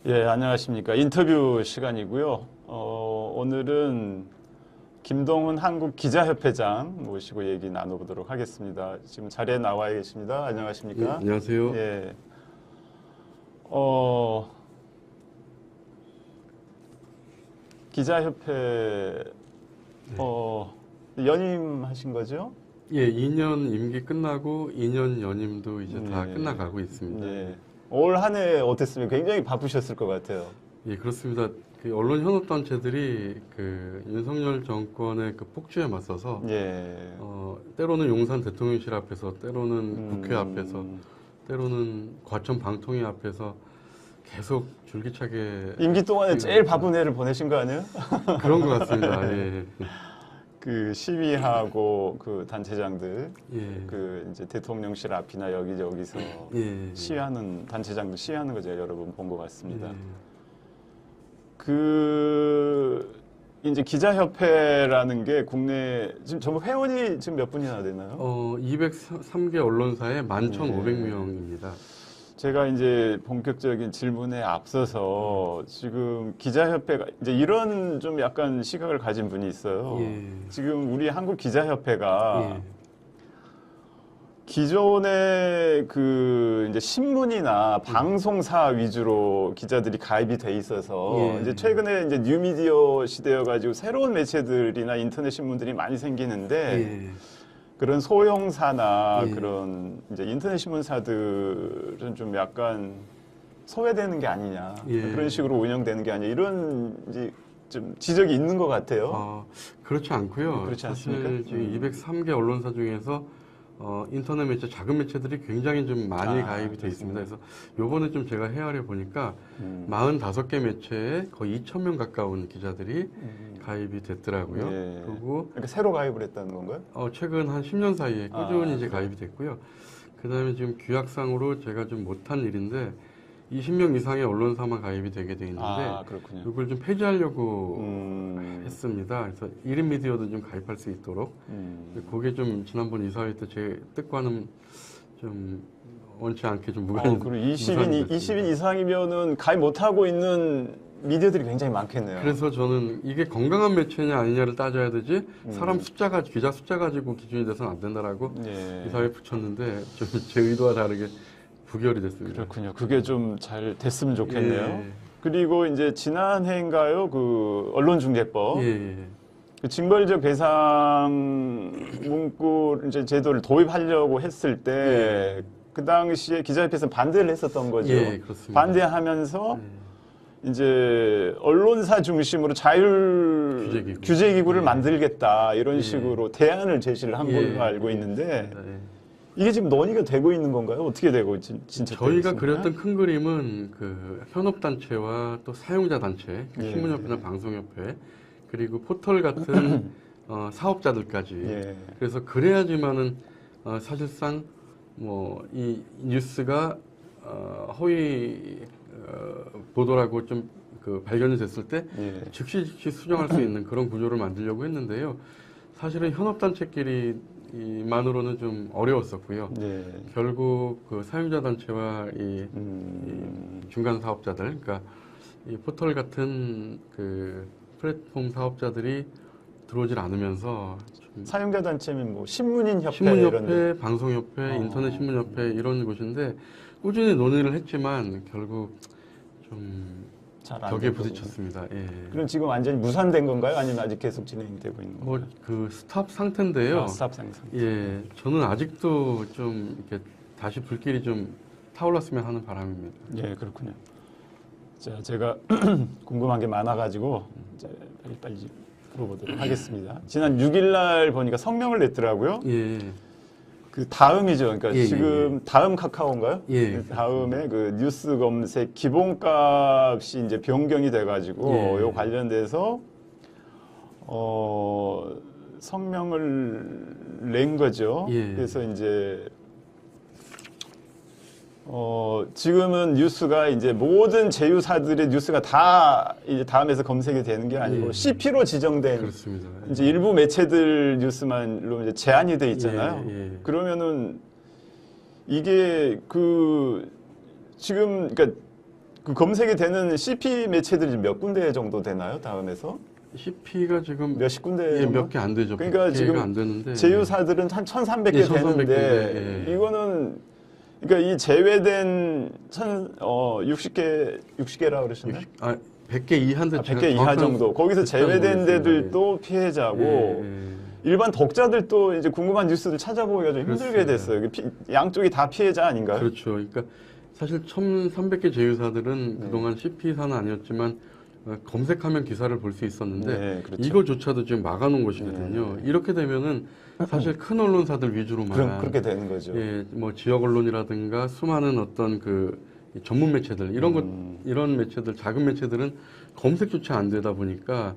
예, 안녕하십니까. 인터뷰 시간이고요. 오늘은 김동훈 한국기자협회장 모시고 얘기 나눠보도록 하겠습니다. 지금 자리에 나와 계십니다. 안녕하십니까. 예, 안녕하세요. 예. 기자협회, 연임하신 거죠? 예, 2년 임기 끝나고 2년 연임도 이제 다 끝나가고 있습니다. 예. 올 한 해 어땠습니까? 굉장히 바쁘셨을 것 같아요. 예, 그렇습니다. 그 언론 현업단체들이 그 윤석열 정권의 그 폭주에 맞서서 예. 때로는 용산 대통령실 앞에서, 때로는 국회 앞에서, 때로는 과천 방통위 앞에서 계속 줄기차게 임기 동안에 제일 바쁜 해를 보내신 거 아니에요? 그런 것 같습니다. 예. 그 시위하고 그 단체장들, 예. 그 이제 대통령실 앞이나 여기저기서 예. 시위하는 단체장들 시위하는 거 제가 여러 번 본 것 같습니다. 예. 그 이제 기자협회라는 게 국내 지금 전부 회원이 지금 몇 분이나 되나요? 203개 언론사에 11,500명입니다. 제가 이제 본격적인 질문에 앞서서 지금 기자협회가 이제 이런 좀 약간 시각을 가진 분이 있어요. 예. 지금 우리 한국 기자협회가 예. 기존의 그 이제 신문이나 방송사 위주로 기자들이 가입이 돼 있어서 예. 이제 최근에 이제 뉴미디어 시대여 가지고 새로운 매체들이나 인터넷 신문들이 많이 생기는데 예. 그런 소형사나 예. 그런 이제 인터넷 신문사들은 좀 약간 소외되는 게 아니냐 예. 그런 식으로 운영되는 게 아니냐 이런 이제 좀 지적이 있는 것 같아요. 그렇지 않고요. 그렇지 사실 않습니까? 지금 203개 언론사 중에서 인터넷 매체, 작은 매체들이 굉장히 좀 많이 가입이 되어 있습니다. 그래서 요번에 좀 제가 헤아려 보니까 45개 매체에 거의 2,000명 가까운 기자들이 가입이 됐더라고요. 예. 그리고 그러니까 새로 가입을 했다는 건가요? 최근 한 10년 사이에 꾸준히 이제 그래요? 가입이 됐고요. 그 다음에 지금 규약상으로 제가 좀 못한 일인데 20명 이상의 언론사만 가입이 되게 돼 있는데 그렇군요. 이걸 좀 폐지하려고 했습니다. 그래서 1인 미디어도 좀 가입할 수 있도록. 그게 좀 지난번 이사회 때 제 뜻과는 좀 원치 않게 좀 무관이. 그리고 20인 이상이면은 가입 못하고 있는 미디어들이 굉장히 많겠네요. 그래서 저는 이게 건강한 매체냐 아니냐를 따져야 되지 사람 숫자가 기자 숫자 가지고 기준이 돼서는 안 된다라고 예. 이사회에 붙였는데 좀 제 의도와 다르게 부결이 됐습니다. 그렇군요. 그게 좀 잘 됐으면 좋겠네요. 예. 그리고 이제 지난해인가요? 그 언론중재법. 예. 그 징벌적 배상 문구 이제 제도를 도입하려고 했을 때 그 당시에 기자협회에서 반대를 했었던 거죠. 예, 그렇습니다. 반대하면서 이제 언론사 중심으로 자율 규제기구를 만들겠다 이런 식으로 대안을 제시를 한 걸로 알고 있는데 이게 지금 논의가 되고 있는 건가요? 어떻게 되고 진짜 저희가 그렸던 큰 그림은 그 현업단체와 또 사용자 단체, 신문협회나 방송협회 그리고 포털 같은 사업자들까지. 그래서 그래야지만은 사실상 뭐 이 뉴스가 허위 보도라고 좀 그 발견이 됐을 때 즉시 수정할 수 있는 그런 구조를 만들려고 했는데요. 사실은 현업단체끼리 만으로는 좀 어려웠었고요. 결국 그 사용자 단체와 이 중간 사업자들, 그러니까 이 포털 같은 그 플랫폼 사업자들이 들어오질 않으면서 사용자 단체면 뭐 신문인협회, 신문협회, 방송협회, 인터넷 신문협회 이런 곳인데 꾸준히 논의를 했지만 결국 좀 벽에 부딪혔습니다. 예. 그럼 지금 완전히 무산된 건가요? 아니면 아직 계속 진행되고 있는 건가요? 그 스탑 상태인데요. 스탑 상태. 예, 저는 아직도 좀 이렇게 다시 불길이 좀 타올랐으면 하는 바람입니다. 예, 그렇군요. 자, 제가 궁금한 게 많아가지고 이제 빨리 물어보도록 하겠습니다. 지난 6일 날 보니까 성명을 냈더라고요. 예. 그 다음이죠. 그러니까 지금 예. 다음 카카오인가요? 예. 다음에 그 뉴스 검색 기본값이 이제 변경이 돼가지고 요 관련돼서 성명을 낸 거죠. 그래서 이제 지금은 뉴스가 이제 모든 제휴사들의 뉴스가 다 이제 다음에서 검색이 되는 게 아니고 CP로 지정된 그렇습니다. 이제 일부 매체들 뉴스만로 이제 제한이 돼 있잖아요. 그러면은 이게 그 지금 그러니까 그 검색이 되는 CP 매체들이 지금 몇 군데 정도 되나요? 다음에서? CP가 지금 몇십 군데? 예, 몇 개 안 되죠. 그러니까 100개가 지금 안 되는데 제휴사들은 한 1,300개 예, 1,300 되는데 개, 예. 이거는 그러니까 이 제외된 60개라 그러셨나요? 100개 이하인데 100개 이하 정도. 거기서 제외된 모르겠습니다. 데들도 피해자고 예. 일반 독자들도 이제 궁금한 뉴스들 찾아보기가 좀 힘들게 그렇습니다. 됐어요. 양쪽이 다 피해자 아닌가요? 그렇죠. 그러니까 사실 1,300개 제휴사들은 그동안 CP사는 아니었지만 검색하면 기사를 볼 수 있었는데 네, 그렇죠. 이거조차도 지금 막아놓은 것이거든요. 이렇게 되면은 사실 큰 언론사들 위주로만 그렇게 되는 거죠. 예, 뭐 지역 언론이라든가 수많은 어떤 그 전문 매체들 이런 매체들 작은 매체들은 검색조차 안 되다 보니까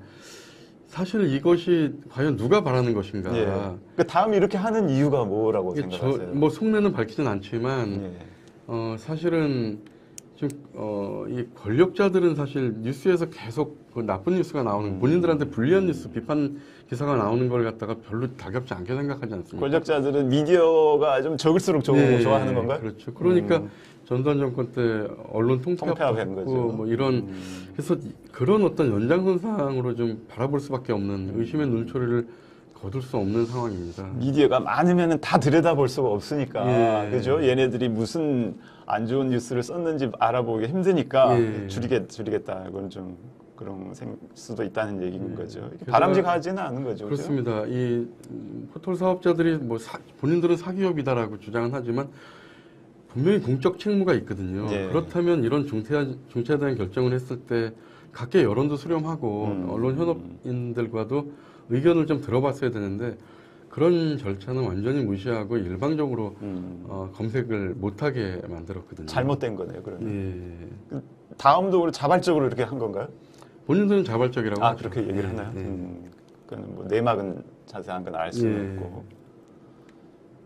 사실 이것이 과연 누가 바라는 것인가? 예. 그러니까 다음 이렇게 하는 이유가 뭐라고 이게 생각하세요? 뭐 속내는 밝히진 않지만 예. 사실은 지금 이 권력자들은 사실 뉴스에서 계속 그 나쁜 뉴스가 나오는 본인들한테 불리한 뉴스 비판 기사가 나오는 걸 갖다가 별로 다겹지 않게 생각하지 않습니까? 권력자들은 미디어가 좀 적을수록 좋아하는 건가요? 그렇죠. 그러니까 전두환 정권 때 언론 통폐합한 거죠. 뭐 이런 그래서 그런 어떤 연장선상으로 좀 바라볼 수밖에 없는 의심의 눈초리를 거둘 수 없는 상황입니다. 미디어가 많으면 다 들여다볼 수가 없으니까 예. 그죠? 얘네들이 무슨 안 좋은 뉴스를 썼는지 알아보기 힘드니까 예. 줄이겠다. 이건 좀 그런 수도 있다는 얘기인 거죠. 게다가 바람직하지는 않은 거죠. 그죠? 그렇습니다. 이 포털 사업자들이 뭐 본인들은 사기업이다라고 주장은 하지만 분명히 공적 책무가 있거든요. 예. 그렇다면 이런 중차에 대한 결정을 했을 때 각계 여론도 수렴하고 언론 현업인들과도 의견을 좀 들어봤어야 되는데 그런 절차는 완전히 무시하고 일방적으로 검색을 못하게 만들었거든요. 잘못된 거네요. 그러면 예. 다음도 자발적으로 이렇게 한 건가요? 본인들은 자발적이라고 하죠. 그렇게 얘기를 예, 하나요? 예. 그건 뭐 내막은 자세한 건 알 수는 예. 없고.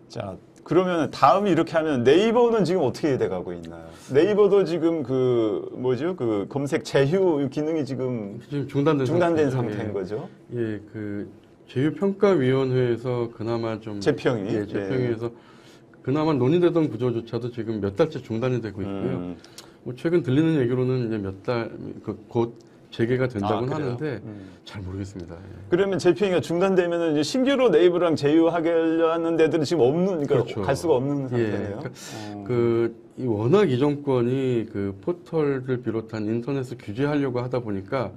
자, 그러면 다음이 이렇게 하면 네이버는 지금 어떻게 돼가고 있나요? 네이버도 지금 그 검색 제휴 기능이 지금 중단된 상태죠. 상태인 거죠? 예, 그 제휴평가위원회에서 그나마 좀 재평이 재평위에서 그나마 논의되던 구조조차도 지금 몇 달째 중단이 되고 있고요. 뭐 최근 들리는 얘기로는 이제 몇 달 곧 재개가 된다고는 하는데 잘 모르겠습니다. 예. 그러면 재평이가 중단되면은 이제 신규로 네이버랑 제휴하려는 데들은 지금 없는, 그러니까 그렇죠. 갈 수가 없는 예, 상태네요. 그러니까 이 워낙 이 정권이 그 포털을 비롯한 인터넷을 규제하려고 하다 보니까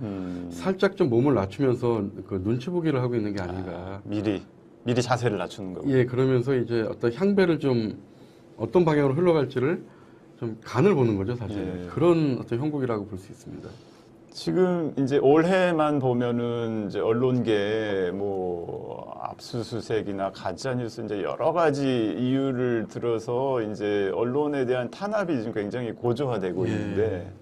살짝 좀 몸을 낮추면서 그 눈치 보기를 하고 있는 게 아닌가. 미리 자세를 낮추는 거고. 예, 그러면서 이제 어떤 향배를 좀 어떤 방향으로 흘러갈지를 좀 간을 보는 거죠, 사실. 예. 그런 어떤 형국이라고 볼 수 있습니다. 지금 이제 올해만 보면은 이제 언론계 뭐 압수수색이나 가짜뉴스 이제 여러 가지 이유를 들어서 이제 언론에 대한 탄압이 지금 굉장히 고조화되고 예. 있는데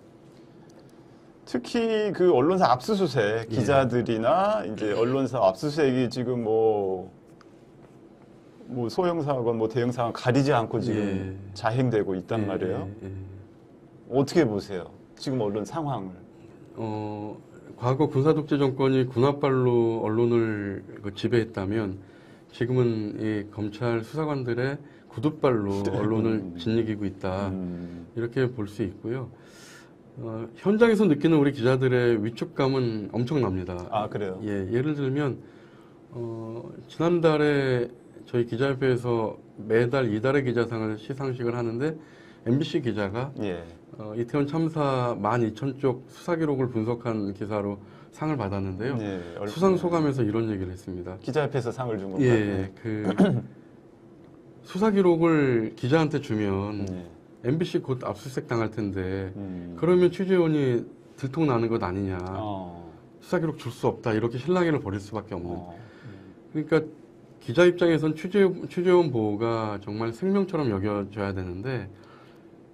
특히 그 언론사 압수수색 기자들이나 이제 언론사 압수수색이 지금 뭐 소형 사건 뭐 대형 사건 가리지 않고 지금 자행되고 있단 말이에요. 어떻게 보세요? 지금 언론 상황을? 과거 군사독재 정권이 군홧발로 언론을 지배했다면 지금은 이 검찰 수사관들의 구둣발로 언론을 짓이기고 있다. 이렇게 볼 수 있고요. 현장에서 느끼는 우리 기자들의 위축감은 엄청납니다. 아, 그래요? 예, 예를 들면 지난달에 저희 기자협회에서 매달 이달의 기자상을 시상식을 하는데 MBC 기자가 이태원 참사 12,000쪽 수사 기록을 분석한 기사로 상을 받았는데요. 수상 소감에서 이런 얘기를 했습니다. 기자협회에서 상을 준 건가요? 예, 그 수사 기록을 기자한테 주면 MBC 곧 압수수색 당할 텐데 그러면 취재원이 들통나는 것 아니냐. 수사 기록 줄 수 없다. 이렇게 실랑이를 벌일 수밖에 없는. 그러니까 기자 입장에선 취재원 보호가 정말 생명처럼 여겨져야 되는데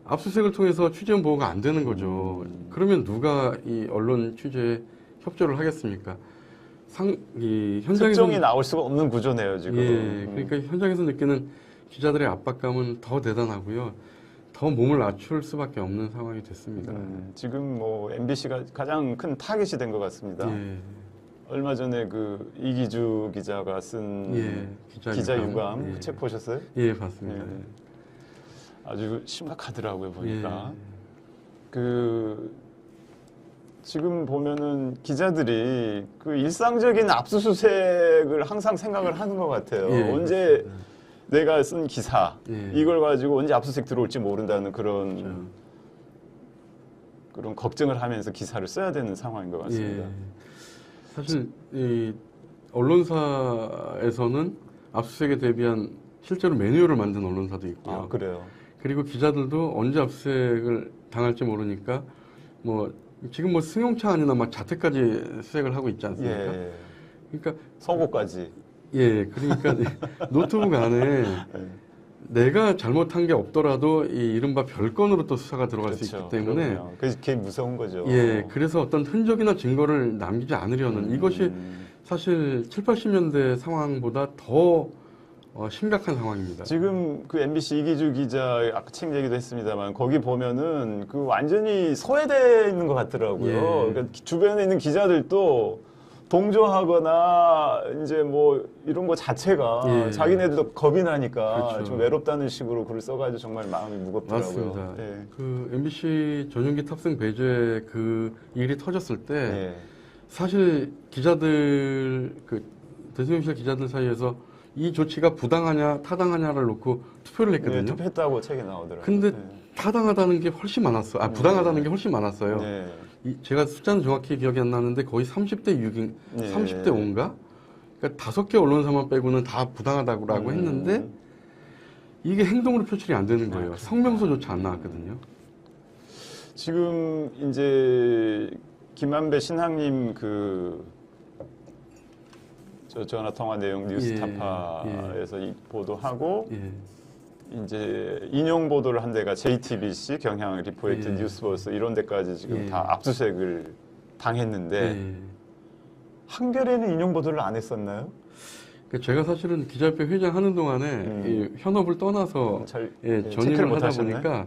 압수수색을 통해서 취재원 보호가 안 되는 거죠. 그러면 누가 이 언론 취재에 협조를 하겠습니까? 특종이 나올 수가 없는 구조네요, 지금. 예, 그러니까 현장에서 느끼는 기자들의 압박감은 더 대단하고요. 더 몸을 낮출 수밖에 없는 상황이 됐습니다. 지금 뭐 MBC가 가장 큰 타겟이 된 것 같습니다. 얼마 전에 그 이기주 기자가 쓴 기자 유감 그 책 보셨어요? 예, 봤습니다. 아주 심각하더라고요, 보니까. 지금 보면은 기자들이 그 일상적인 압수수색을 항상 생각을 하는 것 같아요. 예, 언제 그렇습니다. 내가 쓴 기사 예. 이걸 가지고 언제 압수수색 들어올지 모른다는 그런 그렇죠. 그런 걱정을 하면서 기사를 써야 되는 상황인 것 같습니다. 예. 사실 이 언론사에서는 압수수색에 대비한 실제로 매뉴얼을 만든 언론사도 있고요. 아, 그래요. 그리고 기자들도 언제 압수수색을 당할지 모르니까 뭐 지금 뭐 승용차 아니나 막 자택까지 수색을 하고 있지 않습니까? 예. 그러니까 서고까지. 예, 그러니까 노트북 안에 예. 내가 잘못한 게 없더라도 이 이른바 별건으로 또 수사가 들어갈 수 있기 때문에 그럼요. 그래서 그게 무서운 거죠. 예, 그래서 어떤 흔적이나 증거를 남기지 않으려는 이것이 사실 7, 80년대 상황보다 더 심각한 상황입니다. 지금 그 MBC 이기주 기자 아까 책 얘기도 했습니다만 거기 보면은 그 완전히 소외되어 있는 것 같더라고요. 예. 그러니까 주변에 있는 기자들도 동조하거나 이제 뭐 이런 거 자체가 예. 자기네들도 겁이 나니까 그렇죠. 좀 외롭다는 식으로 글을 써가지고 정말 마음이 무겁더라고요. 맞습니다. 예. 그 MBC 전용기 탑승 배제 그 일이 터졌을 때 예. 사실 기자들 그 대통령실 기자들 사이에서 이 조치가 부당하냐 타당하냐를 놓고 투표를 예, 했거든요. 투표했다고 책에 나오더라고요. 근데 타당하다는 게 훨씬 많았어요. 부당하다는 게 훨씬 많았어요. 예. 제가 숫자는 정확히 기억이 안 나는데 거의 30대 6인, 예. 30대 5인가? 그러니까 5개 언론사만 빼고는 다 부당하다고 했는데 이게 행동으로 표출이 안 되는 거예요. 성명서조차 안 나왔거든요. 지금 이제 김만배 신학님 전화 통화 내용 뉴스타파에서 이 보도하고 예. 이제 인용 보도를 한 데가 JTBC, 경향 리포이트, 예. 뉴스버스 이런 데까지 지금 예. 다 압수수색을 당했는데 예. 한겨레는 인용 보도를 안 했었나요? 그러니까 제가 사실은 기자협회 회장하는 동안에 이 현업을 떠나서 잘 전임을 체크를 못 하다 하셨네. 보니까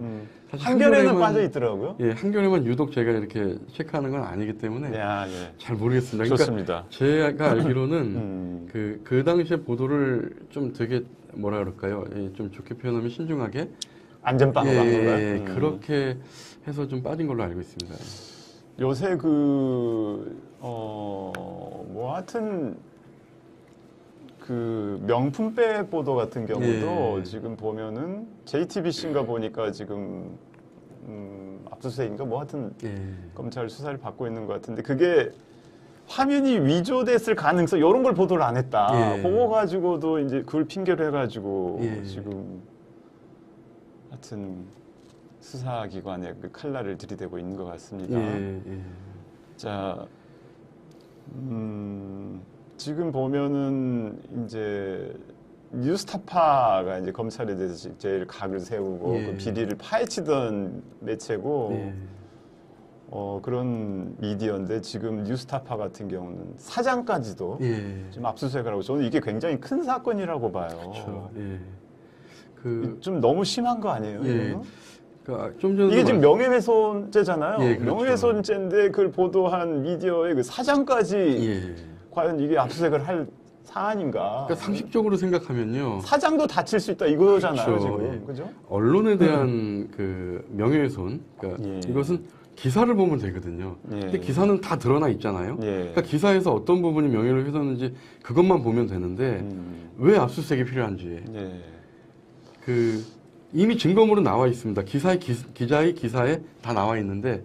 사실 한겨레는 한겨레만- 빠져 있더라고요. 예, 한겨레만 유독 제가 이렇게 체크하는 건 아니기 때문에 야, 예. 잘 모르겠습니다. 그러니까 좋습니다. 제가 알기로는 그 당시에 보도를 좀 되게 뭐라 그럴까요? 예, 좀 좋게 표현하면 신중하게 안전빵으로 한 건가요? 예, 그렇게 해서 좀 빠진 걸로 알고 있습니다. 요새 뭐 하여튼 그 명품백 보도 같은 경우도 예. 지금 보면은 JTBC인가 보니까 지금 압수수색인가 뭐 하여튼 예. 검찰 수사를 받고 있는 것 같은데 그게 화면이 위조됐을 가능성 이런 걸 보도를 안 했다. 예. 그거 가지고도 이제 그걸 핑계로 해가지고 예. 지금 하여튼 수사기관에 그 칼날을 들이대고 있는 것 같습니다. 예. 예. 자, 지금 보면은 이제 뉴스타파가 이제 검찰에 대해서 제일 각을 세우고 예. 그 비리를 파헤치던 매체고 예. 그런 미디어인데 지금 뉴스타파 같은 경우는 사장까지도 예. 지금 압수수색을 하고 저는 이게 굉장히 큰 사건이라고 봐요. 그렇죠. 예. 좀 너무 심한 거 아니에요? 예. 이거는? 그러니까 좀 전에 이게 지금 명예훼손죄잖아요. 예, 그렇죠. 명예훼손죄인데 그걸 보도한 미디어의 그 사장까지 예. 과연 이게 압수수색을 할 사안인가? 그러니까 상식적으로 생각하면요. 사장도 다칠 수 있다 이거잖아요, 그렇죠. 지금. 예. 그죠? 언론에 대한 그 명예훼손, 그러니까 예. 이것은 기사를 보면 되거든요. 예. 근데 기사는 다 드러나 있잖아요. 예. 그러니까 기사에서 어떤 부분이 명예를 훼손했는지 그것만 보면 되는데 왜 압수수색이 필요한지 예. 그 이미 증거물은 나와 있습니다. 기자의 기사에 다 나와 있는데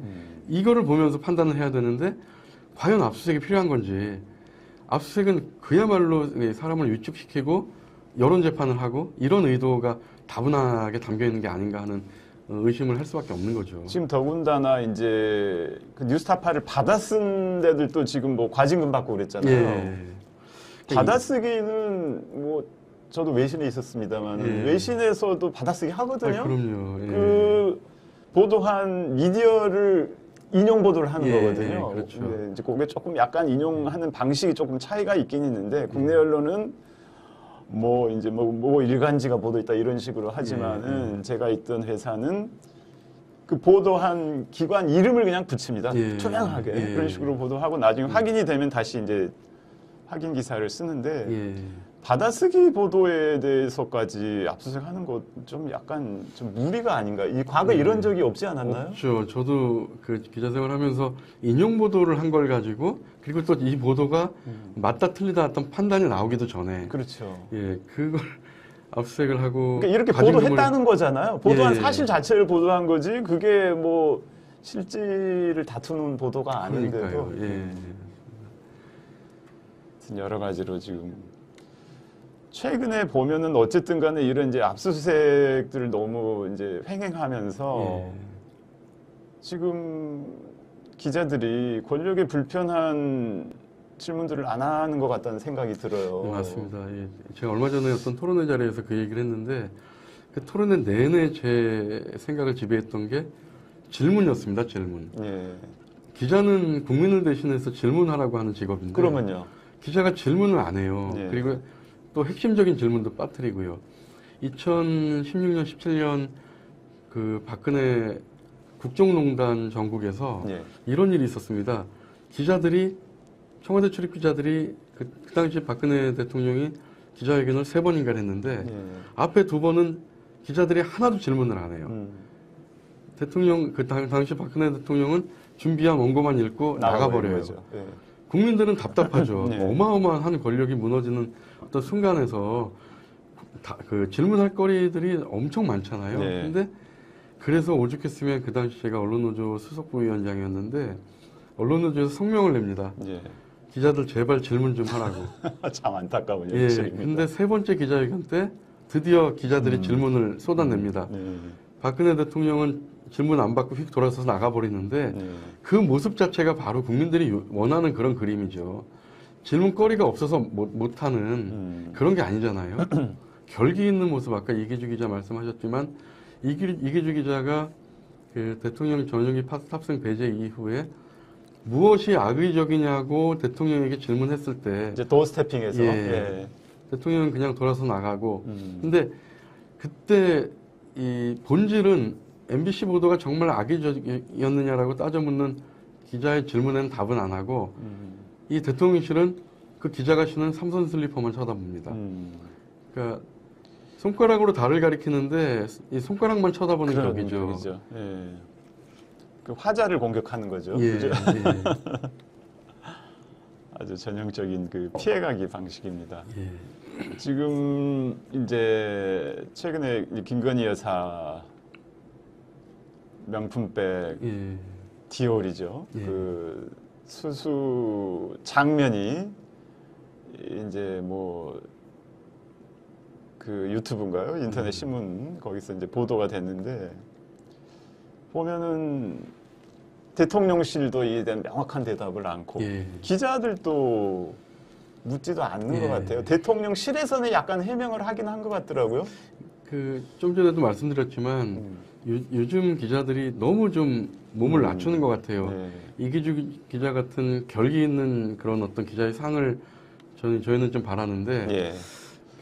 이거를 보면서 판단을 해야 되는데 과연 압수수색이 필요한 건지 압수수색은 그야말로 사람을 위축시키고 여론 재판을 하고 이런 의도가 다분하게 담겨 있는 게 아닌가 하는 의심을 할 수밖에 없는 거죠. 지금 더군다나 이제 그 뉴스타파를 받아쓴 데들도 지금 뭐 과징금 받고 그랬잖아요. 예. 받아쓰기는 뭐 저도 외신에 있었습니다만 예. 외신에서도 받아쓰기 하거든요. 그럼요. 예. 그 보도한 미디어를 인용 보도를 하는 예, 거거든요. 그렇죠. 네, 이제 그게 조금 약간 인용하는 방식이 조금 차이가 있긴 있는데 국내 언론은 뭐 이제 뭐 일간지가 보도했다 이런 식으로 하지만은 제가 있던 회사는 그 보도한 기관 이름을 그냥 붙입니다. 예. 투명하게 예. 그런 식으로 보도하고 나중에 확인이 되면 다시 이제 확인 기사를 쓰는데 예. 받아쓰기 보도에 대해서까지 압수수색하는 것 좀 약간 좀 무리가 아닌가? 이 과거 에 이런 적이 없지 않았나요? 없죠. 저도 그 기자 생활하면서 인용 보도를 한 걸 가지고 그리고 또 이 보도가 맞다 틀리다 어떤 판단이 나오기도 전에 그렇죠. 예 그걸 압수수색을 하고 그러니까 이렇게 가진금을- 보도했다는 거잖아요. 보도한 예. 사실 자체를 보도한 거지. 그게 뭐 실질을 다투는 보도가 아닌데도 그러니까요. 예. 여러 가지로 지금 최근에 보면은 어쨌든 간에 이런 이제 압수수색들을 너무 이제 횡행하면서 예. 지금 기자들이 권력에 불편한 질문들을 안 하는 것 같다는 생각이 들어요. 네, 맞습니다. 예. 제가 얼마 전에 어떤 토론회 자리에서 그 얘기를 했는데 그 토론회 내내 제 생각을 지배했던 게 질문이었습니다. 질문. 예. 기자는 국민을 대신해서 질문하라고 하는 직업인데 그러면요. 기자가 질문을 안 해요. 예. 그리고 또 핵심적인 질문도 빠뜨리고요. 2016년, 17년 그 박근혜 국정농단 정국에서 예. 이런 일이 있었습니다. 기자들이 청와대 출입 기자들이 그 당시 박근혜 대통령이 기자회견을 3번인가 했는데 예. 앞에 2번은 기자들이 하나도 질문을 안 해요. 대통령 그 당시 박근혜 대통령은 준비한 원고만 읽고 나가버려요. 거죠. 예. 국민들은 답답하죠. 네. 어마어마한 권력이 무너지는 어떤 순간에서 그 질문할 거리들이 엄청 많잖아요. 네. 근데 그래서 오죽했으면 그 당시 제가 언론노조 수석부위원장이었는데 언론노조에서 성명을 냅니다. 예. 기자들 제발 질문 좀 하라고. 참 안타까운 예. 현실입니다. 근데 3번째 기자회견 때 드디어 기자들이 질문을 쏟아냅니다. 네. 박근혜 대통령은 질문 안 받고 휙 돌아서서 나가버리는데 네. 그 모습 자체가 바로 국민들이 원하는 그런 그림이죠. 질문거리가 없어서 못하는 그런 게 아니잖아요. 결기 있는 모습, 아까 이기주 기자 말씀하셨지만 이기주 기자가 그 대통령 전용기 탑승 배제 이후에 무엇이 악의적이냐고 대통령에게 질문했을 때 이제 도어스태핑에서 예. 예. 대통령은 그냥 돌아서 나가고 근데 그때 이 본질은 MBC 보도가 정말 악의적이었느냐라고 따져 묻는 기자의 질문에는 답은 안 하고 이 대통령실은 그 기자가 신은 삼선 슬리퍼만 쳐다봅니다. 그러니까 손가락으로 달을 가리키는데 이 손가락만 쳐다보는 그런 격이죠. 격이죠. 예. 그 화자를 공격하는 거죠. 예, 그죠? 예, 아주 전형적인 그 피해가기 방식입니다. 예. 지금 이제 최근에 이 김건희 여사 명품백 예. 디올이죠. 예. 그 수수 장면이 이제 뭐 그 유튜브인가요? 인터넷 신문 거기서 이제 보도가 됐는데 보면은 대통령실도 이에 대한 명확한 대답을 않고 예. 기자들도 묻지도 않는 예. 것 같아요. 대통령실에서는 약간 해명을 하긴 한 것 같더라고요. 그 좀 전에도 말씀드렸지만 요즘 기자들이 너무 좀 몸을 낮추는 것 같아요. 네. 이기주 기자 같은 결기 있는 그런 어떤 기자의 상을 저희는 좀 바라는데 예.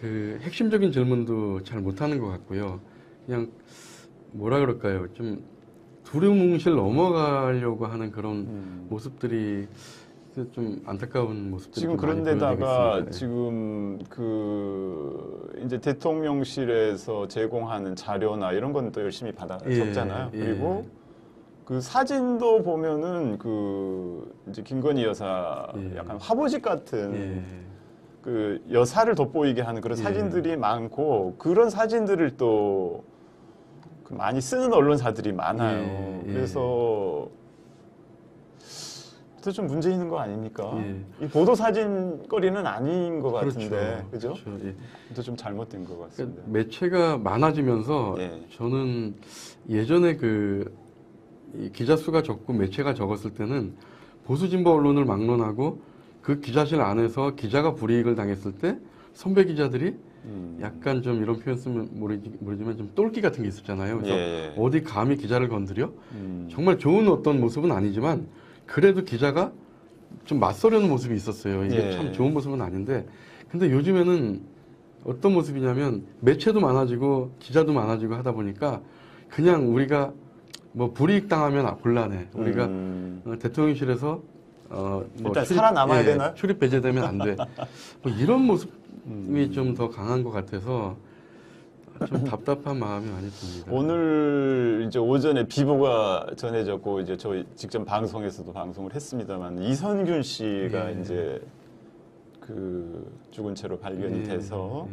그 핵심적인 질문도 잘 못하는 것 같고요. 그냥 뭐라 그럴까요? 좀 두루뭉실 넘어가려고 하는 그런 모습들이 좀 안타까운 모습들이 지금 좀 많이 그런데다가 보여지고 있습니다. 지금 그 이제 대통령실에서 제공하는 자료나 이런 건 또 열심히 받아 예, 적잖아요. 예. 그리고 그 사진도 보면은 그 이제 김건희 여사 예. 약간 화보집 같은 예. 그 여사를 돋보이게 하는 그런 예. 사진들이 많고 그런 사진들을 또 그 많이 쓰는 언론사들이 많아요. 예, 예. 그래서 또 좀 문제 있는 거 아닙니까? 예. 이 보도 사진 거리는 아닌 것 같은데, 그죠? 그렇죠. 예. 또 좀 잘못된 것 같습니다. 그러니까 매체가 많아지면서 예. 저는 예전에 이 기자 수가 적고 매체가 적었을 때는 보수 진보 언론을 막론하고 그 기자실 안에서 기자가 불이익을 당했을 때 선배 기자들이 약간 좀 이런 표현 쓰면 모르지만 좀 똘끼 같은 게 있었잖아요. 그래서 예. 어디 감히 기자를 건드려? 정말 좋은 어떤 모습은 아니지만 그래도 기자가 좀 맞서려는 모습이 있었어요. 이게 예. 참 좋은 모습은 아닌데 근데 요즘에는 어떤 모습이냐면 매체도 많아지고 기자도 많아지고 하다 보니까 그냥 우리가 뭐 불이익 당하면 곤란해. 우리가 대통령실에서 뭐 일단 살아남아야 되나요? 출입 배제되면 안 돼. 뭐 이런 모습 좀 더 강한 것 같아서 좀 답답한 마음이 많이 듭니다. 오늘 이제 오전에 비보가 전해졌고 이제 저 직접 방송에서도 방송을 했습니다만 이선균 씨가 예. 이제 그 죽은 채로 발견이 예. 돼서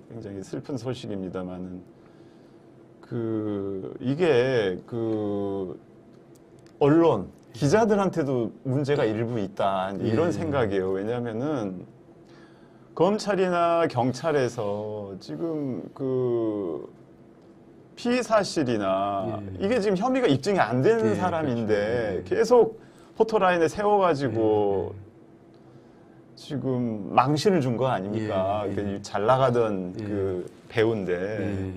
굉장히 슬픈 소식입니다만은 그 이게 그 언론 기자들한테도 문제가 일부 있다 이런 예. 생각이에요. 왜냐하면은 검찰이나 경찰에서 지금 그 피의 사실이나 이게 지금 혐의가 입증이 안 되는 예, 사람인데 그렇죠. 계속 포토라인에 세워가지고 지금 망신을 준 거 아닙니까? 그러니까 잘 나가던 그 배우인데.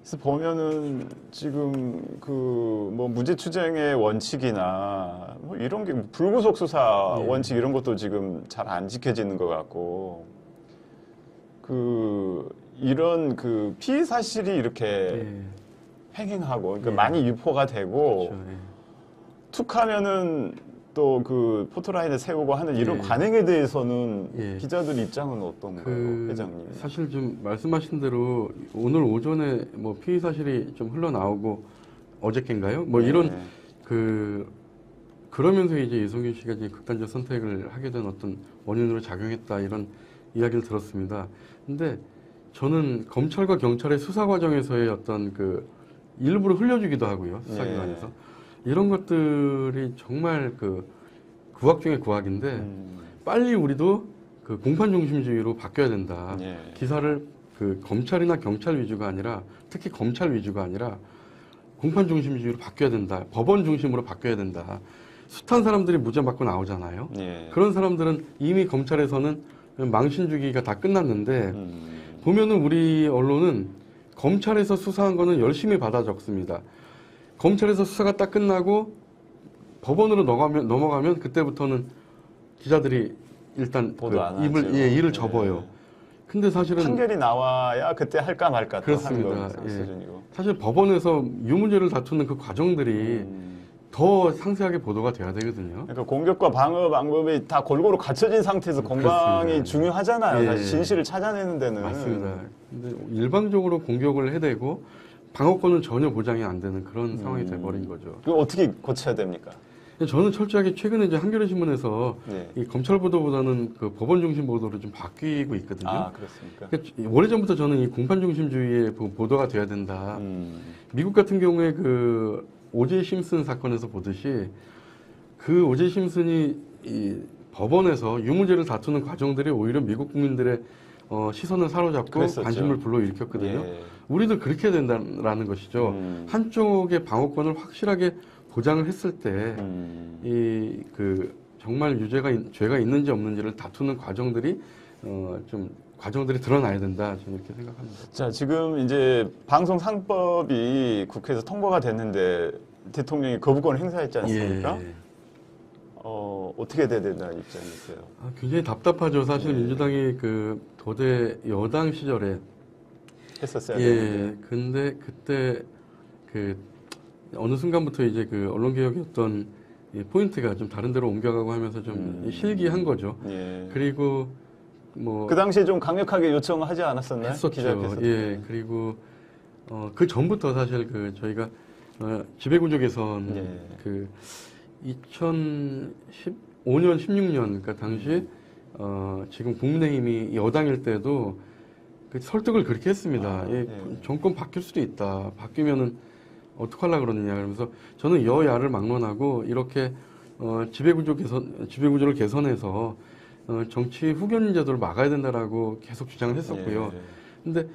그래서 보면은 지금 그 뭐 무죄 추정의 원칙이나 뭐 이런 게 불구속 수사 원칙 이런 것도 지금 잘 안 지켜지는 것 같고 그 이런 그 피의 사실이 이렇게 횡행하고 그러니까 많이 유포가 되고 그렇죠. 툭하면은 또 그 포토라인에 세우고 하는 이런 관행에 대해서는 기자들 입장은 어떤가요, 회장님? 사실 좀 말씀하신 대로 오늘 오전에 뭐 피의 사실이 좀 흘러나오고 어저께인가요? 뭐 이런 그러면서 이제 이성균 씨가 이제 극단적 선택을 하게 된 어떤 원인으로 작용했다 이런 이야기를 들었습니다. 근데 저는 검찰과 경찰의 수사 과정에서의 어떤 그 일부러 흘려주기도 하고요, 수사기관에서. 이런 것들이 정말 그 구악 중에 구악인데 빨리 우리도 그 공판 중심주의로 바뀌어야 된다. 기사를 그 검찰이나 경찰 위주가 아니라 특히 검찰 위주가 아니라 공판 중심주의로 바뀌어야 된다. 법원 중심으로 바뀌어야 된다. 숱한 사람들이 무죄 받고 나오잖아요. 그런 사람들은 이미 검찰에서는 망신 주기가 다 끝났는데 보면은 우리 언론은 검찰에서 수사한 거는 열심히 받아 적습니다. 검찰에서 수사가 딱 끝나고 법원으로 넘어가면 그때부터는 기자들이 일단 보도 안 입을 하죠. 일을 접어요. 근데 사실은 판결이 나와야 그때 할까 말까 또 그렇습니다. 하는 거 수준이고. 사실 법원에서 유무죄를 다투는 그 과정들이 더 상세하게 보도가 돼야 되거든요. 그러니까 공격과 방어 방법이 다 골고루 갖춰진 상태에서 공방이 그렇습니다. 중요하잖아요. 사실 진실을 찾아내는 데는. 맞습니다. 근데 일방적으로 공격을 해대고 방어권은 전혀 보장이 안 되는 그런 상황이 돼버린 거죠. 그거 어떻게 고쳐야 됩니까? 저는 철저하게 최근에 이제 한겨레 신문에서 이 검찰 보도보다는 그 법원 중심 보도로 좀 바뀌고 있거든요. 아, 그렇습니까? 그러니까 오래전부터 저는 이 공판 중심주의의 보도가 돼야 된다. 미국 같은 경우에 그 오제이 심슨 사건에서 보듯이 그 오제이 심슨이 이 법원에서 유무죄를 다투는 과정들이 오히려 미국 국민들의 시선을 사로잡고 그랬었죠. 관심을 불러일으켰거든요. 우리도 그렇게 해야 된다라는 것이죠. 한쪽의 방어권을 확실하게 보장을 했을 때 이 그 정말 죄가 있는지 없는지를 다투는 과정들이 좀 과정들이 드러나야 된다. 저는 이렇게 생각합니다. 자, 지금 이제 방송 상법이 국회에서 통과가 됐는데 대통령이 거부권을 행사했지 않습니까? 어떻게 돼야 된다 입장이세요? 굉장히 답답하죠. 사실 민주당이 그 거대 여당 시절에 했었어야 되는데. 근데 그때 그 어느 순간부터 이제 그 언론개혁의 어떤 포인트가 좀 다른 데로 옮겨가고 하면서 좀 실기한 거죠. 그리고 뭐 그 당시에 좀 강력하게 요청하지 않았었나요? 했었죠. 기자께서. 그리고 그 전부터 사실 그 저희가 지배구조 개선 그 2015년, 16년 그러니까 당시 지금 국민의힘이 여당일 때도 그 설득을 그렇게 했습니다. 정권 바뀔 수도 있다. 바뀌면은 어떡하려고 그러느냐. 그러면서 저는 여야를 막론하고 이렇게 지배구조를 개선해서 정치 후견 제도를 막아야 된다라고 계속 주장을 했었고요. 근데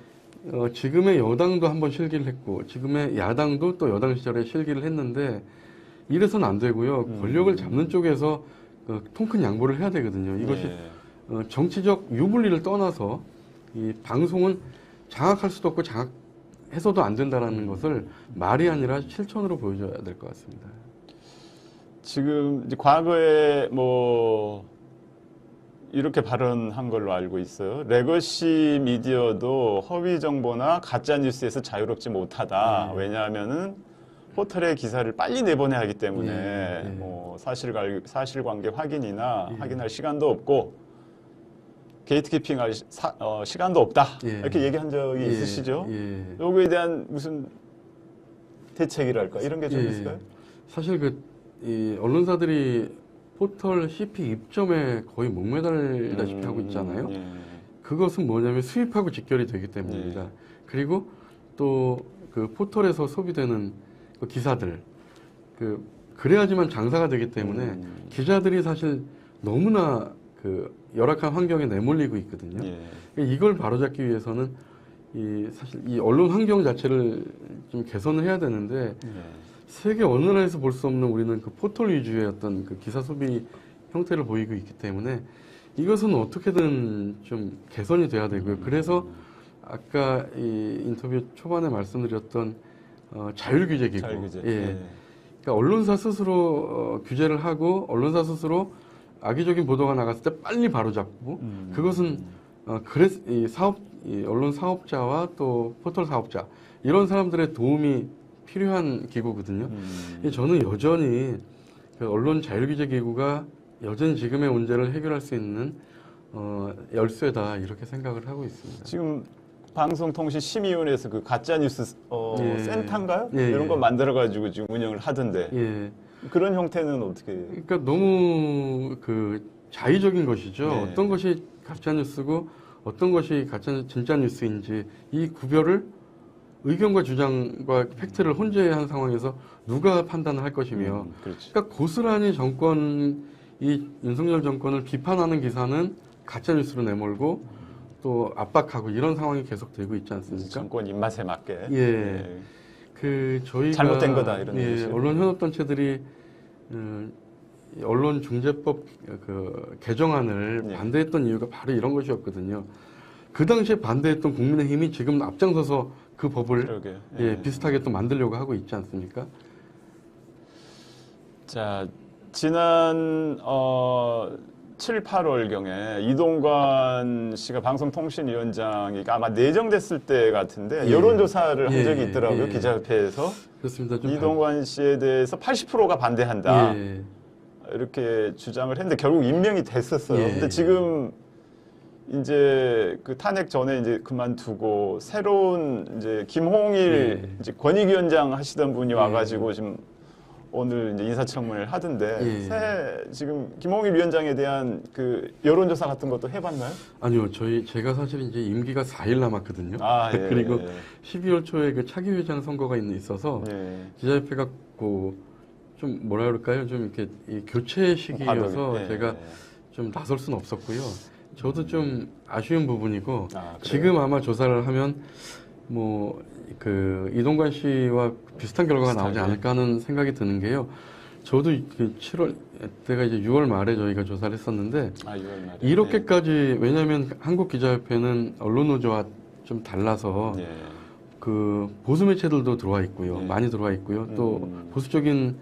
지금의 여당도 한번 실기를 했고 지금의 야당도 또 여당 시절에 실기를 했는데 이래서는 안 되고요. 권력을 잡는 쪽에서 통 큰 양보를 해야 되거든요. 이것이 정치적 유불리를 떠나서 이 방송은 장악할 수도 없고 장악해서도 안 된다라는 것을 말이 아니라 실천으로 보여줘야 될 것 같습니다. 지금 이제 과거에 뭐 이렇게 발언한 걸로 알고 있어요. 레거시 미디어도 허위 정보나 가짜 뉴스에서 자유롭지 못하다. 왜냐하면은 포털의 기사를 빨리 내보내야 하기 때문에 뭐 사실관계 확인이나 확인할 시간도 없고 게이트키핑할 시간도 없다. 예. 이렇게 얘기한 적이 예. 있으시죠? 예. 여기에 대한 무슨 대책이랄까 이런 게 좀 예. 있을까요? 사실 이 언론사들이 포털 CP 입점에 거의 목매달다시피 하고 있잖아요. 예. 그것은 뭐냐면 수입하고 직결이 되기 때문입니다. 예. 그리고 또 그 포털에서 소비되는 그 기사들, 그래야지만 장사가 되기 때문에 기자들이 사실 너무나 그 열악한 환경에 내몰리고 있거든요. 예. 이걸 바로잡기 위해서는 사실 이 언론 환경 자체를 좀 개선을 해야 되는데 예. 세계 어느 나라에서 볼 수 없는 우리는 그 포털 위주의 어떤 그 기사 소비 형태를 보이고 있기 때문에 이것은 어떻게든 좀 개선이 돼야 되고요. 그래서 아까 이 인터뷰 초반에 말씀드렸던 자율규제기구, 자율규제. 예. 예. 그러니까 언론사 스스로 규제를 하고 언론사 스스로 악의적인 보도가 나갔을 때 빨리 바로잡고 그것은 이 언론 사업자와 또 포털 사업자 이런 사람들의 도움이 필요한 기구거든요. 저는 여전히 그 언론 자율규제 기구가 여전히 지금의 문제를 해결할 수 있는 열쇠다 이렇게 생각을 하고 있습니다. 지금 방송통신심의위원회에서 그 가짜뉴스 예. 센터인가요? 예, 이런 예. 거 만들어가지고 지금 운영을 하던데 예. 그런 형태는 어떻게? 그러니까 너무 그 자의적인 것이죠. 네. 어떤 것이 가짜 뉴스고 어떤 것이 진짜 뉴스인지 이 구별을 의견과 주장과 팩트를 혼재한 상황에서 누가 판단을 할 것이며, 그렇지. 그러니까 고스란히 이 윤석열 정권을 비판하는 기사는 가짜 뉴스로 내몰고 또 압박하고 이런 상황이 계속되고 있지 않습니까? 정권 입맛에 맞게. 예. 저희가 잘못된 거다, 이런 얘기죠. 언론 현업 단체들이 언론중재법 개정안을 예. 반대했던 이유가 바로 이런 것이었거든요. 그 당시에 반대했던 국민의힘이 지금 앞장서서 그 법을 그러게. 비슷하게 또 만들려고 하고 있지 않습니까? 자, 지난 7, 8월경에 이동관 씨가 방송통신위원장이 아마 내정됐을 때 같은데 예. 여론조사를 한 적이 예. 있더라고요. 예. 기자협회에서. 그렇습니다. 좀 이동관 씨에 대해서 80%가 반대한다. 예. 이렇게 주장을 했는데 결국 임명이 됐었어요. 예. 근데 지금 이제 그 탄핵 전에 이제 그만두고 새로운 이제 김홍일 예. 이제 권익위원장 하시던 분이 와가지고 지금 오늘 이제 인사청문회를 하던데 예. 지금 김홍일 위원장에 대한 그 여론조사 같은 것도 해봤나요? 아니요, 저희가 사실 이제 임기가 4일 남았거든요. 아, 예. 그리고 12월 초에 그 차기 회장 선거가 있어서 예. 기자협회가 좀 뭐라 그럴까요? 좀 이렇게 이 교체 시기여서 예. 제가 좀 나설 수는 없었고요. 저도 좀 아쉬운 부분이고 아, 그래요? 지금 아마 조사를 하면 이동관 씨와 비슷한 결과가 나오지 비슷하게. 않을까 하는 생각이 드는 게요. 저도 그 7월 때가 이제 6월 말에 저희가 조사를 했었는데 6월 말에. 이렇게까지 왜냐하면 한국기자협회는 언론노조와 좀 달라서 예. 그 보수 매체들도 들어와 있고요. 예. 많이 들어와 있고요. 또 음. 보수적인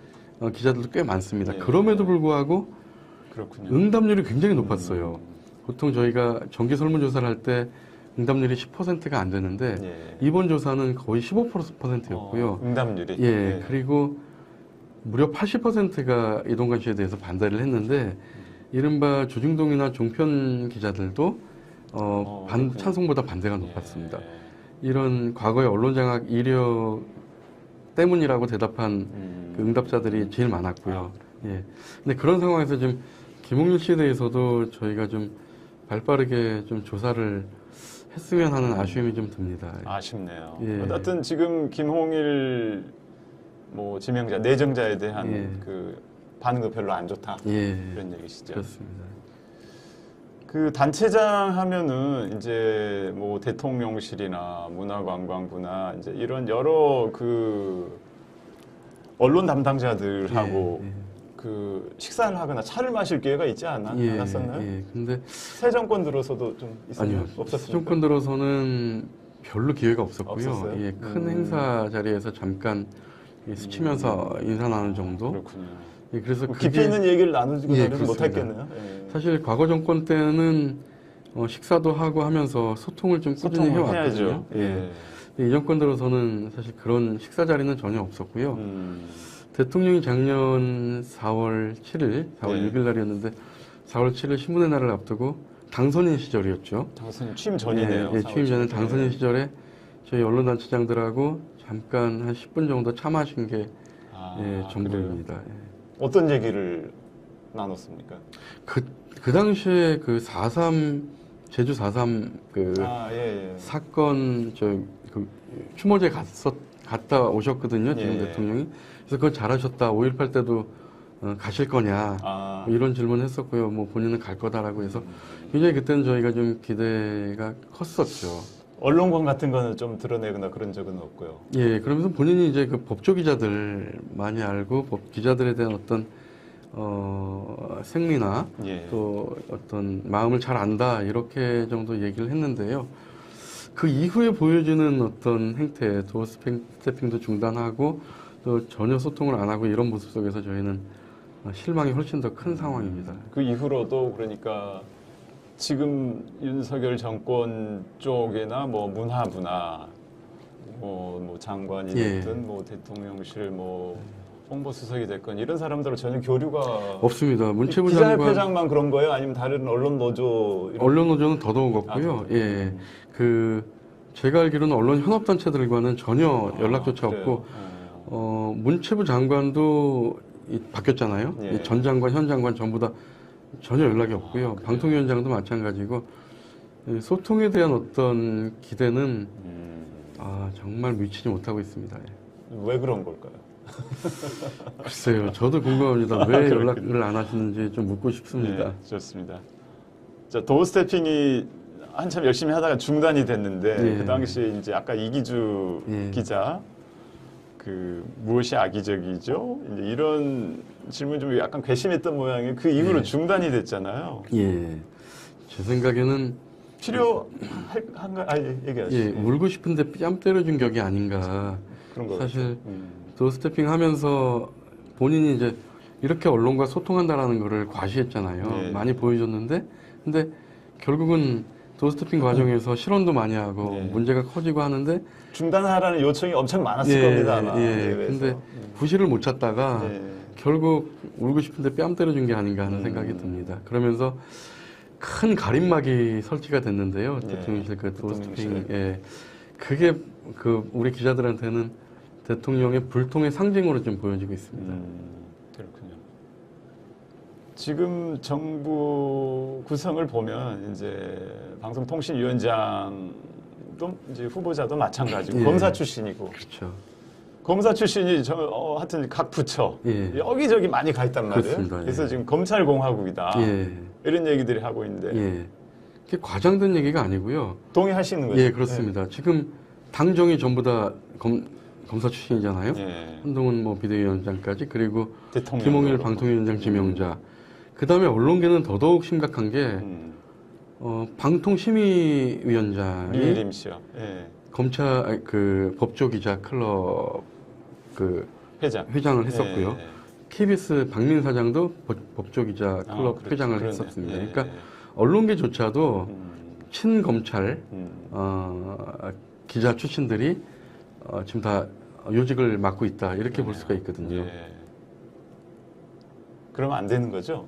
기자들도 꽤 많습니다. 예. 그럼에도 불구하고 그렇군요. 응답률이 굉장히 높았어요. 보통 저희가 정기 설문조사를 할 때 응답률이 10%가 안 되는데 예. 이번 조사는 거의 15%였고요. 응답률이. 예, 그리고 무려 80%가 이동관 씨에 대해서 반대를 했는데 이른바 조중동이나 종편 기자들도 그렇군요. 찬성보다 반대가 높았습니다. 예. 이런 과거의 언론장악 이력 때문이라고 대답한 그 응답자들이 제일 많았고요. 예. 근데 그런 상황에서 지금 김홍일 씨에 대해서도 저희가 좀 발빠르게 좀 조사를 했으면 하는 아쉬움이 좀 듭니다. 아쉽네요. 예. 어쨌든 지금 김홍일 지명자, 내정자에 대한 예. 그 반응도 별로 안 좋다. 예. 이런 얘기시죠. 그렇습니다. 그 단체장 하면은 이제 대통령실이나 문화관광부나 이제 이런 여러 그 언론 담당자들하고 예. 그 식사를 하거나 차를 마실 기회가 있지 않았었나요? 예. 근데 새 정권 들어서도 좀 아니요. 없었습니까? 정권 들어서는 별로 기회가 없었고요. 없었어요? 예, 큰 행사 자리에서 잠깐 스치면서 인사 나누는 정도. 그렇군요. 예, 그래서 깊이 있는 얘기를 나누지고 예, 다니지 그렇습니다. 못했겠네요. 예. 사실 과거 정권 때는 식사도 하고 하면서 소통을 좀 꾸준히 소통을 해왔거든요. 해야죠. 예. 이 정권 들어서는 사실 그런 식사 자리는 전혀 없었고요. 대통령이 작년 4월 7일, 4월 네. 6일 날이었는데 4월 7일 신문의 날을 앞두고 당선인 시절이었죠. 당선 취임 전이네요. 예, 취임 전에 4월 당선인 시절에 저희 언론단체장들하고 잠깐 한 10분 정도 차 마신 게 전부입니다. 예. 어떤 얘기를 나눴습니까? 그 당시에 그 4.3 제주 4.3 그 사건 그 추모제 갔다 오셨거든요. 지금 대통령이. 그래서 그거 잘하셨다. 5.18 때도 가실 거냐 뭐 이런 질문했었고요. 뭐 본인은 갈 거다라고 해서 굉장히 그때는 저희가 좀 기대가 컸었죠. 언론관 같은 거는 좀 드러내거나 그런 적은 없고요. 예, 그러면서 본인이 이제 그 법조 기자들 많이 알고 법 기자들에 대한 어떤 생리나 또 어떤 마음을 잘 안다 이렇게 정도 얘기를 했는데요. 그 이후에 보여주는 어떤 행태, 도어 스태핑도 중단하고 또 전혀 소통을 안 하고 이런 모습 속에서 저희는 실망이 훨씬 더 큰 상황입니다. 그 이후로도 그러니까 지금 윤석열 정권 쪽이나 뭐 문화부나 뭐 장관이 됐든 뭐 대통령실 뭐 홍보수석이 됐건 이런 사람들은 전혀 교류가 없습니다. 문체부 기자협회장만 그런 거예요? 아니면 다른 언론 노조? 언론 노조는 더더욱 없고요. 예, 제가 알기로는 언론 현업 단체들과는 전혀 연락조차 없고 문체부 장관도 바뀌었잖아요. 전 장관, 현 장관 전부 다 전혀 연락이 없고요. 방통위원장도 마찬가지고 소통에 대한 어떤 기대는 정말 미치지 못하고 있습니다. 왜 그런 걸까요? 글쎄요, 저도 궁금합니다. 왜 연락을 안 하시는지 좀 묻고 싶습니다. 좋습니다. 자, 도어 스태핑이 한참 열심히 하다가 중단이 됐는데 그 당시에 이제 아까 이기주 기자 그 무엇이 악의적이죠? 이제 이런 질문 좀 약간 괘씸했던 모양이 그 이후로 중단이 됐잖아요. 예, 제 생각에는 필요한가? 얘기하시죠. 울고 싶은데 뺨 때려준 격이 아닌가. 그런 거 사실 도어 스태핑 하면서 본인이 이제 이렇게 언론과 소통한다라는 거를 과시했잖아요. 많이 보여줬는데, 근데 결국은 도어 스태핑 과정에서 실언도 많이 하고 문제가 커지고 하는데 중단하라는 요청이 엄청 많았을 겁니다. 아마. 근데 구실을 못 찾다가 결국 울고 싶은데 뺨 때려준 게 아닌가 하는 생각이 듭니다. 그러면서 큰 가림막이 설치가 됐는데요. 대통령실 그 도어 스태핑. 그게 그 우리 기자들한테는 대통령의 불통의 상징으로 좀 보여지고 있습니다. 그렇군요. 지금 정부 구성을 보면 이제 방송통신위원장도 이제 후보자도 마찬가지고 검사 출신이고. 그렇죠. 검사 출신이 하여튼 각 부처 여기저기 많이 가 있단 말이에요. 그렇습니다. 그래서 지금 검찰공화국이다 이런 얘기들이 하고 있는데 그게 과장된 얘기가 아니고요. 동의하시는 거죠? 예, 그렇습니다. 지금 당정이 전부 다 검사 출신이잖아요. 한동훈 뭐 비대위원장까지 그리고 김홍일 방통위원장 지명자. 그 다음에 언론계는 더더욱 심각한 게 방통심의위원장이 이일임 씨요. 검찰 그 법조기자 클럽 그 회장을 했었고요. KBS 박민 사장도 법조기자 클럽 회장을 했었습니다. 그러니까 언론계조차도 친검찰 기자 출신들이 지금 다 요직을 맡고 있다 이렇게 볼 수가 있거든요. 그러면 안 되는 거죠?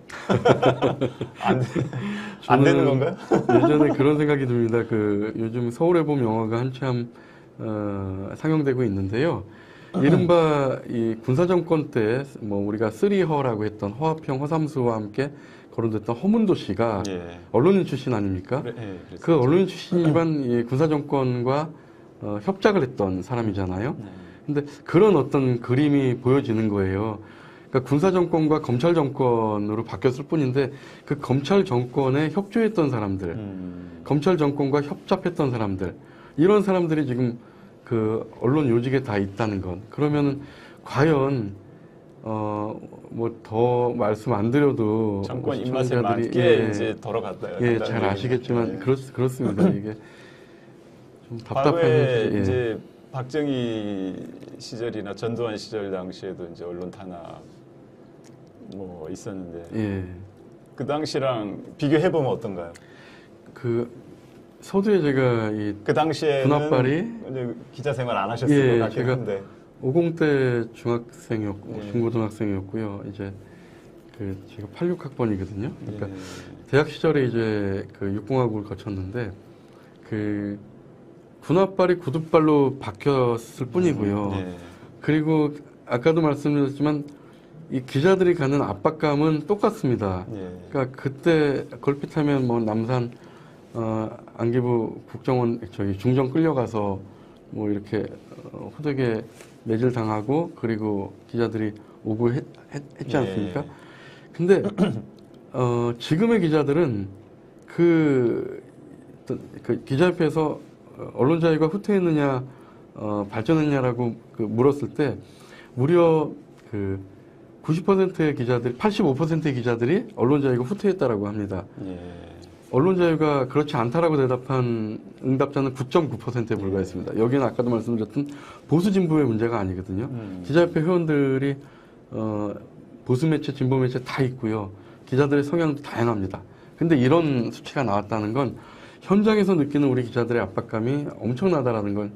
안 되는 건가요? 예전에 그런 생각이 듭니다. 그 요즘 서울의 봄 영화가 한참 상영되고 있는데요. 이른바 이 군사정권 때 뭐 우리가 쓰리허라고 했던 허화평, 허삼수와 함께 거론됐던 허문도 씨가 언론인 출신 아닙니까? 그 언론인 출신이반 이 군사정권과 협작을 했던 사람이잖아요. 근데 그런 어떤 그림이 보여지는 거예요. 그러니까 군사정권과 검찰정권으로 바뀌었을 뿐인데 그 검찰정권에 협조했던 사람들, 검찰정권과 협잡했던 사람들, 이런 사람들이 지금 그 언론 요직에 다 있다는 것. 그러면은 과연 뭐 더 말씀 안 드려도 정권 입맛에 맞게 이제 돌아갔다. 잘 아시겠지만 그렇습니다. 이게 좀 답답한 과거에 이제 박정희 시절이나 전두환 시절 당시에도 이제 언론 탄압 뭐 있었는데 그 당시랑 비교해 보면 어떤가요? 그 서두에 제가 그 당시에는 군합발이 기자 생활 안 하셨을 것 같긴 한데 50대 중학생이었고 중고등학생이었고요. 이제 제가 86학번이거든요. 그러니까 예. 대학 시절에 이제 그 육공학을 거쳤는데 그 군홧발이 구둣발로 바뀌었을 뿐이고요. 예. 그리고 아까도 말씀드렸지만 이 기자들이 가는 압박감은 똑같습니다. 예. 그러니까 그때 걸핏하면 뭐 남산 안기부 국정원 저기 중정 끌려가서 뭐 이렇게 호되게 매질 당하고 그리고 기자들이 오고 했지 않습니까? 예. 근데 지금의 기자들은 그 기자협회에서 언론 자유가 후퇴했느냐 발전했냐라고 물었을 때 무려 그 90%의 기자들, 85%의 기자들이 언론 자유가 후퇴했다라고 합니다. 예. 언론 자유가 그렇지 않다라고 대답한 응답자는 9.9%에 불과했습니다. 여기는 아까도 말씀드렸던 보수 진보의 문제가 아니거든요. 기자협회 회원들이 보수 매체, 진보 매체 다 있고요. 기자들의 성향도 다양합니다. 근데 이런 수치가 나왔다는 건 현장에서 느끼는 우리 기자들의 압박감이 엄청나다라는 걸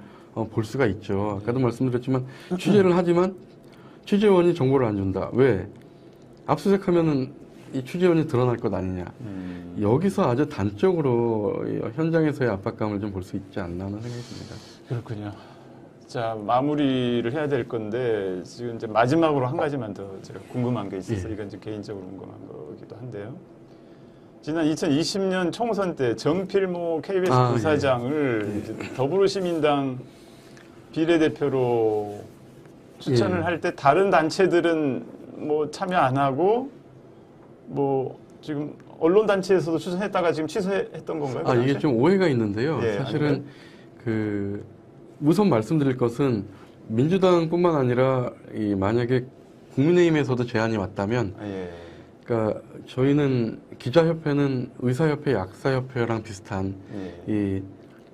볼 수가 있죠. 아까도 말씀드렸지만 취재를 하지만 취재원이 정보를 안 준다. 왜? 압수수색하면은 이 취재원이 드러날 것 아니냐. 여기서 아주 단적으로 현장에서의 압박감을 좀 볼 수 있지 않나 하는 생각이 듭니다. 그렇군요. 자, 마무리를 해야 될 건데 지금 이제 마지막으로 한 가지만 더 제가 궁금한 게 있어서 이건 이제 개인적으로 궁금한 거기도 한데요. 지난 2020년 총선 때 정필모 KBS 부사장을 이제 더불어시민당 비례대표로 추천을 할 때 다른 단체들은 뭐 참여 안 하고 뭐 지금 언론 단체에서도 추천했다가 지금 취소했던 건가요? 이게 좀 오해가 있는데요. 예, 사실은 아닌가요? 그 우선 말씀드릴 것은 민주당뿐만 아니라 만약에 국민의힘에서도 제안이 왔다면, 예. 그러니까 저희는 기자협회는 의사협회, 약사협회랑 비슷한 이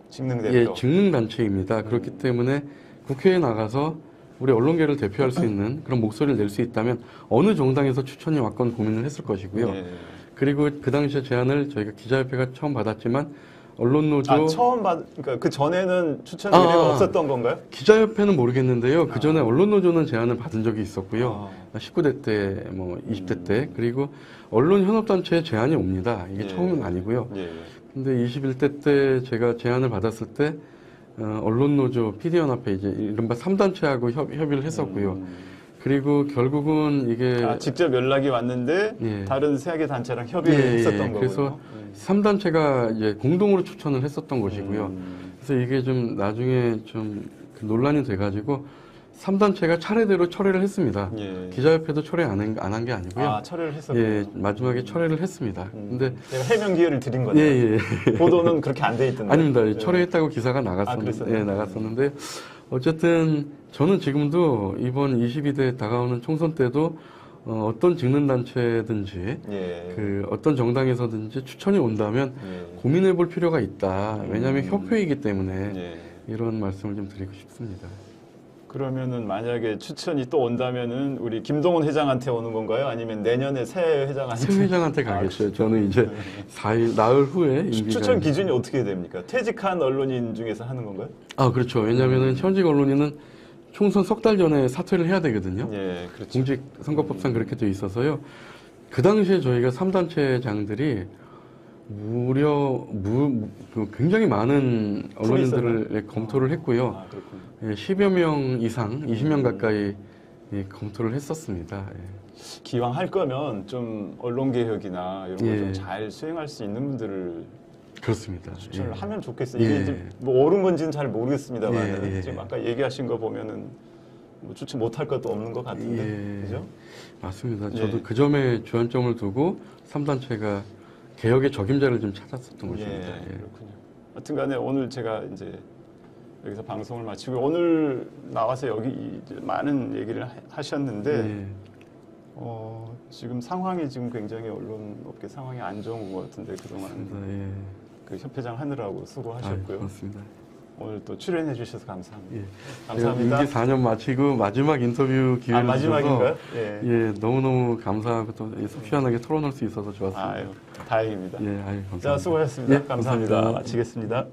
직능대표. 직능단체입니다. 그렇기 때문에 국회에 나가서 우리 언론계를 대표할 수 있는 그런 목소리를 낼 수 있다면 어느 정당에서 추천이 왔건 고민을 했을 것이고요. 예. 그리고 그 당시에 제안을 저희가 기자협회가 처음 받았지만 언론노조 그러니까 그 전에는 추천 의뢰가 없었던 건가요? 기자협회는 모르겠는데요. 그 전에 언론노조는 제안을 받은 적이 있었고요. 19대 때, 뭐 20대 때, 그리고 언론현업단체에 제안이 옵니다. 이게 처음은 아니고요. 근데 21대 때 제가 제안을 받았을 때 언론노조, PD연합회 이제 이른바 3단체하고 협의를 했었고요. 그리고 결국은 이게 직접 연락이 왔는데 다른 세 개 단체랑 협의를 했었던 거고요. 그래서 3단체가 이제 공동으로 추천을 했었던 것이고요. 그래서 이게 좀 나중에 좀 논란이 돼가지고 3단체가 차례대로 철회를 했습니다. 기자협회도 철회 안 한 게 아니고요. 철회를 했었군요. 마지막에 철회를 했습니다. 근데 제가 해명 기회를 드린 거네요. 보도는 그렇게 안 돼 있던데. 아닙니다. 철회했다고 기사가 나갔었는데 어쨌든 저는 지금도 이번 22대 다가오는 총선 때도 어떤 직능단체든지 그 어떤 정당에서든지 추천이 온다면 고민해 볼 필요가 있다. 왜냐하면 협회이기 때문에 이런 말씀을 좀 드리고 싶습니다. 그러면은 만약에 추천이 또 온다면은 우리 김동훈 회장한테 오는 건가요? 아니면 내년에 새 회장한테? 새 회장한테 가겠죠. 저는 이제 4일 나흘 후에 추천 기준이 어떻게 됩니까? 퇴직한 언론인 중에서 하는 건가요? 그렇죠. 왜냐하면은 현직 언론인은 총선 석 달 전에 사퇴를 해야 되거든요. 그렇죠. 공직선거법상 그렇게 돼 있어서요. 그 당시에 저희가 3단체장들이 무려 굉장히 많은 언론인들을 검토를 했고요. 10여 명 이상, 20명 가까이 검토를 했었습니다. 기왕 할 거면 좀 언론개혁이나 이런 걸 좀 잘 수행할 수 있는 분들을 그렇습니다. 추천을 하면 좋겠어요. 이게 이제 뭐 옳은 건지는 잘 모르겠습니다만 지금 아까 얘기하신 거 보면은 뭐 추천 못할 것도 없는 것 같은데, 그죠? 맞습니다. 저도 그 점에 주안점을 두고 3단체가 개혁의 적임자를 좀 찾았었던 것입니다. 그렇군요. 하여튼간에 오늘 제가 이제 여기서 방송을 마치고 오늘 나와서 여기 이제 많은 얘기를 하셨는데 지금 상황이 지금 굉장히 언론업계 상황이 안 좋은 것 같은데 그동안 그 협회장 하느라고 수고하셨고요. 고맙습니다. 오늘 또 출연해 주셔서 감사합니다. 감사합니다. 임기 4년 마치고 마지막 인터뷰 기회를 마지막인가요? 주셔서 너무너무 감사하고 또 속 시원하게 토론할 수 있어서 좋았습니다. 다행입니다. 감사합니다. 자, 수고하셨습니다. 감사합니다. 마치겠습니다.